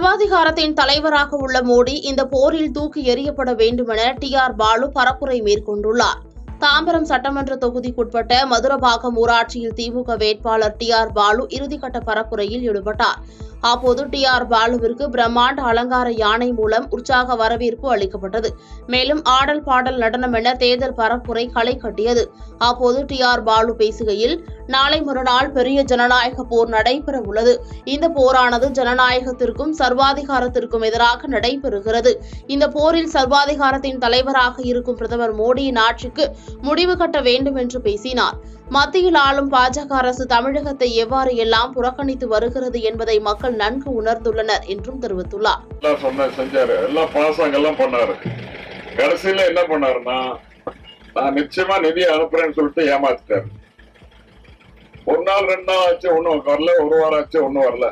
சர்வாதிகாரத்தின் தலைவராக உள்ள மோடி இந்த போரில் தூக்கி எறியப்பட வேண்டுமென TR பாலு பரப்புரை மேற்கொண்டுள்ளார். தாம்பரம் சட்டமன்ற தொகுதிக்குட்பட்ட மதுரபாக்கம் ஊராட்சியில் திமுக வேட்பாளர் TR பாலு இறுதிக்கட்ட பரப்புரையில் ஈடுபட்டார். அப்போது TR பாலுவிற்கு பிரம்மாண்ட அலங்கார யானை மூலம் உற்சாக வரவேற்பு அளிக்கப்பட்டது. மேலும் ஆடல் பாடல் நடனம் என தேர்தல் பரப்புரை களை கட்டியது. அப்போது TR பாலு பேசுகையில், நாளை மறுநாள் பெரிய ஜனநாயக போர் நடைபெற உள்ளது. இந்த போரானது ஜனநாயகத்திற்கும் சர்வாதிகாரத்திற்கும் எதிராக நடைபெறுகிறது. இந்த போரில் சர்வாதிகாரத்தின் தலைவராக இருக்கும் பிரதமர் மோடியின் ஆட்சிக்கு முடிவு கட்ட வேண்டும் என்று பேசினார். மத்தியில் ஆளும் பாஜக அரசு தமிழகத்தை எவ்வாறு எல்லாம் புறக்கணித்து வருகிறது என்பதை மக்கள் நன்கு உணர்ந்துள்ளனர் என்றும் தெரிவித்துள்ளார். கடைசியில என்ன பண்ணாருன்னா, நான் நிச்சயமா நிதி அனுப்புறேன்னு சொல்லிட்டு ஏமாத்திட்டாரு. ஒரு நாள் 2 நாள் ஆச்சு, ஒன்னும் வரல. ஒரு வாரம் ஆச்சு, ஒன்னும் வரல.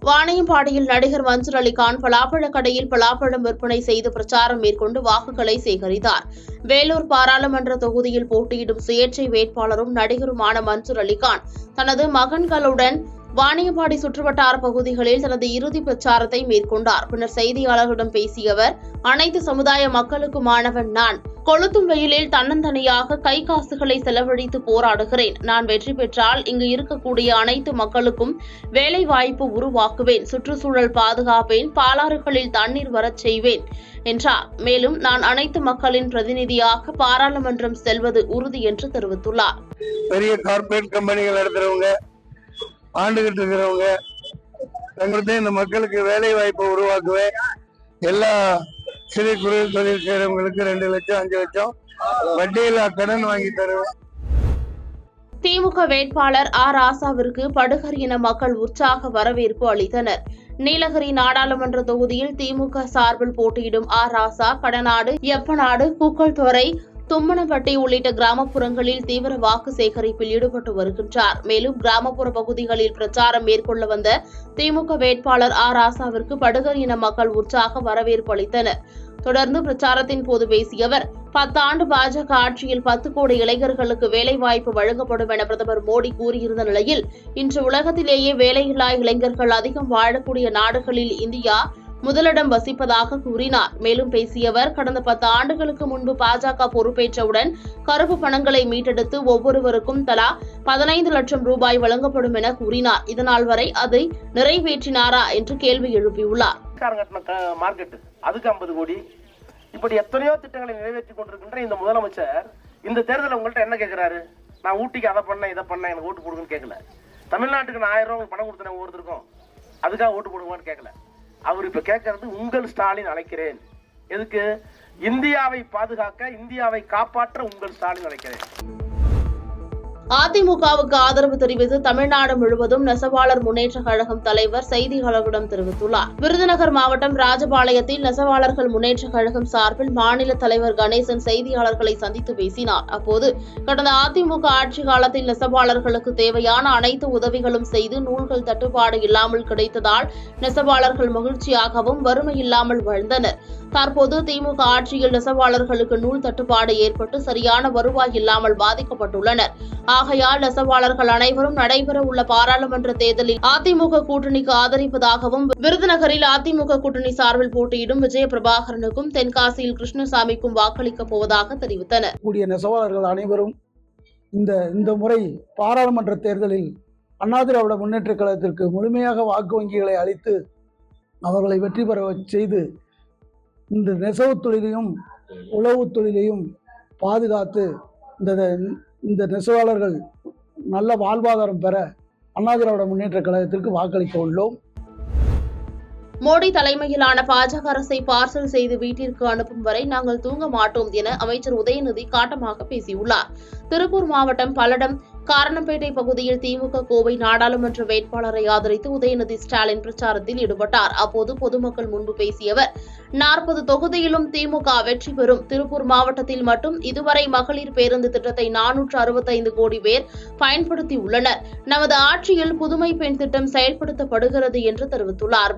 வாணியம்பாடியில் நடிகர் மன்சூர் அலிகான் பலாப்பழ கடையில் பலாப்பழம் விற்பனை செய்து பிரச்சாரம் மேற்கொண்டு வாக்குகளை சேகரித்தார். வேலூர் பாராளுமன்ற தொகுதியில் போட்டியிடும் சுயேட்சை வேட்பாளரும் நடிகருமான மன்சூர் அலிகான் தனது மகன்களுடன் வாணியம்பாடி சுற்றுவட்டார பகுதிகளில் தனது இறுதி பிரச்சாரத்தை மேற்கொண்டார். பின்னர் செய்தியாளர்களிடம் பேசிய அவர், அனைத்து சமுதாய மக்களுக்குமானவன் நான். கொளுத்தும் வெயிலில் தன்னந்தனியாக கை காசுகளை செலவழித்து போராடுகிறேன். நான் வெற்றி பெற்றால் இங்கு இருக்கக்கூடிய அனைத்து மக்களுக்கும் வேலை வாய்ப்பு உருவாக்குவேன், சுற்றுச்சூழல் பாதுகாப்பேன், பாலாறுகளில் தண்ணீர் வரச் செய்வேன் என்றார். மேலும் நான் அனைத்து மக்களின் பிரதிநிதியாக பாராளுமன்றம் செல்வது உறுதி என்று தெரிவித்துள்ளார். பெரிய கார்பரேட் கம்பெனிகள் நடத்துறவங்க, ஆண்டுகிட்டு இருக்கிறவங்க, தங்களுக்கு இந்த மக்களுக்கு வேலை வாய்ப்பை உருவாக்குவேன். எல்லா சிறு குறு தொழில் செய்யறவங்களுக்கு 2 லட்சம் 5 லட்சம் வட்டியில்லா கடன் வாங்கி தருவேன். திமுக வேட்பாளர் ராசாவிற்கு படுகர் இன மக்கள் உற்சாக வரவேற்பு அளித்தனர். நீலகிரி நாடாளுமன்ற தொகுதியில் திமுக சார்பில் போட்டியிடும் ராசா கடநாடு, எப்பநாடு, குக்கல்துறை, தும்மனப்பட்டி உள்ளிட்ட கிராமப்புறங்களில் தீவிர வாக்கு சேகரிப்பில் ஈடுபட்டு வருகின்றார். மேலும் கிராமப்புற பகுதிகளில் பிரச்சாரம் மேற்கொள்ள வந்த திமுக வேட்பாளர் ராசாவிற்கு படுகர் இன மக்கள் உற்சாக வரவேற்பு அளித்தனர். தொடர்ந்து பிரச்சாரத்தின் போது பேசிய அவர், 10 ஆண்டு பாஜக ஆட்சியில் 10 கோடி இளைஞர்களுக்கு வேலைவாய்ப்பு வழங்கப்படும் என பிரதமர் மோடி கூறியிருந்த நிலையில், இன்று உலகத்திலேயே வேலையில்லா இளைஞர்கள் அதிகம் வாழக்கூடிய நாடுகளில் இந்தியா முதலிடம் வசிப்பதாக கூறினார். மேலும் பேசிய அவர், கடந்த 10 ஆண்டுகளுக்கு முன்பு பாஜக பொறுப்பேற்றவுடன் கருப்பு பணங்களை மீட்டெடுத்து ஒவ்வொருவருக்கும் தலா 15 லட்சம் ரூபாய் வழங்கப்படும் என கூறினார். இதனால் வரை அதை நிறைவேற்றினாரா என்று கேள்வி எழுப்பியுள்ளார். அதுக்கு 50 கோடி, இப்படி எத்தனையோ திட்டங்களை நிறைவேற்றி கொண்டிருக்கின்ற இந்த முதலமைச்சர் இந்த தேர்தலில் உங்கள்கிட்ட என்ன கேட்கிறாரு? நான் ஊட்டிக்கு அதை பண்ணேன், இதை பண்ணேன், எனக்கு ஓட்டு போடுங்கன்னு கேட்கல. தமிழ்நாட்டுக்கு நான் 1000 ரூபாய் பணம் கொடுத்தேன் ஒவ்வொருத்தருக்கும், அதுக்காக ஓட்டு போடுவான்னு கேட்கல. அவர் இப்ப கேட்கறது, உங்கள் ஸ்டாலின் அழைக்கிறேன். எதுக்கு? இந்தியாவை பாதுகாக்க, இந்தியாவை காப்பாற்ற உங்கள் ஸ்டாலின் அழைக்கிறேன். அதிமுகவுக்கு ஆதரவு தெரிவித்து தமிழ்நாடு முழுவதும் நெசவாளர் முன்னேற்ற கழகம் தலைவர் செய்தியாளர்களிடம் தெரிவித்துள்ளார். விருதுநகர் மாவட்டம் ராஜபாளையத்தில் நெசவாளர்கள் முன்னேற்ற கழகம் சார்பில் மாநில தலைவர் கணேசன் செய்தியாளர்களை சந்தித்து பேசினார். அப்போது, கடந்த அதிமுக ஆட்சி காலத்தில் நெசவாளர்களுக்கு தேவையான அனைத்து உதவிகளும் செய்து நூல்கள் தட்டுப்பாடு இல்லாமல் கிடைத்ததால் நெசவாளர்கள் மகிழ்ச்சியாகவும் வறுமை இல்லாமல் வாழ்ந்தனர். தற்போது திமுக ஆட்சியில் நெசவாளர்களுக்கு நூல் தட்டுப்பாடு ஏற்பட்டு சரியான வருவாய் இல்லாமல் பாதிக்கப்பட்டுள்ளனர். ஆகையால் நெசவாளர்கள் அனைவரும் நடைபெற உள்ள பாராளுமன்ற தேர்தலில் அதிமுக கூட்டணிக்கு ஆதரிப்பதாகவும், விருதுநகரில் அதிமுக கூட்டணி சார்பில் போட்டியிடும் விஜயபிரபாகரனுக்கும் தென்காசியில் கிருஷ்ணசாமிக்கும் வாக்களிக்கப் போவதாக தெரிவித்தனர். நெசவாளர்கள் அனைவரும் இந்த முறை பாராளுமன்ற தேர்தலில் அண்ணா திராவிட முன்னேற்ற கழகத்திற்கு முழுமையாக வாக்கு வங்கிகளை அளித்து அவர்களை வெற்றி பெற செய்து இந்த நெசவு தொழிலையும் உழவு தொழிலையும் பாதுகாத்து இந்த நெசவாளர்கள் நல்ல வாழ்வாதாரம் பெற அண்ணா திராவிட முன்னேற்ற கழகத்திற்கு வாக்களிக்க உள்ளோம். மோடி தலைமையிலான பாஜக அரசை பார்சல் செய்து வீட்டிற்கு அனுப்பும் வரை நாங்கள் தூங்க மாட்டோம் என அமைச்சர் உதயநிதி காட்டமாக பேசியுள்ளார். திருப்பூர் மாவட்டம் பல்லடம் காரணம்பேட்டை பகுதியில் திமுக கோவை நாடாளுமன்ற வேட்பாளரை ஆதரித்து உதயநிதி ஸ்டாலின் பிரச்சாரத்தில் ஈடுபட்டார். அப்போது பொதுமக்கள் முன்பு பேசிய அவர், 40 தொகுதியிலும் திமுக வெற்றி பெறும். திருப்பூர் மாவட்டத்தில் மட்டும் இதுவரை மகளிர் பேருந்து திட்டத்தை 465 கோடி பேர் பயன்படுத்தியுள்ளனர். நமது ஆட்சியில் புதுமை பெண் திட்டம் செயல்படுத்தப்படுகிறது என்று தெரிவித்துள்ளார்.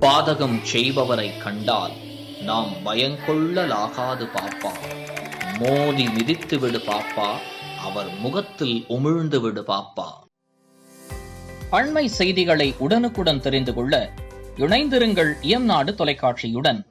பாதகம் செய்பவரை கண்டால் நாம் பயங்கொள்ளலாகாது பாப்பா. மோதி மிதித்து விடு பாப்பா, அவர் முகத்தில் உமிழ்ந்து விடு பாப்பா. அண்மை செய்திகளை உடனுக்குடன் தெரிந்து கொள்ள இணைந்திருங்கள் இயம்நாடு தொலைக்காட்சியுடன்.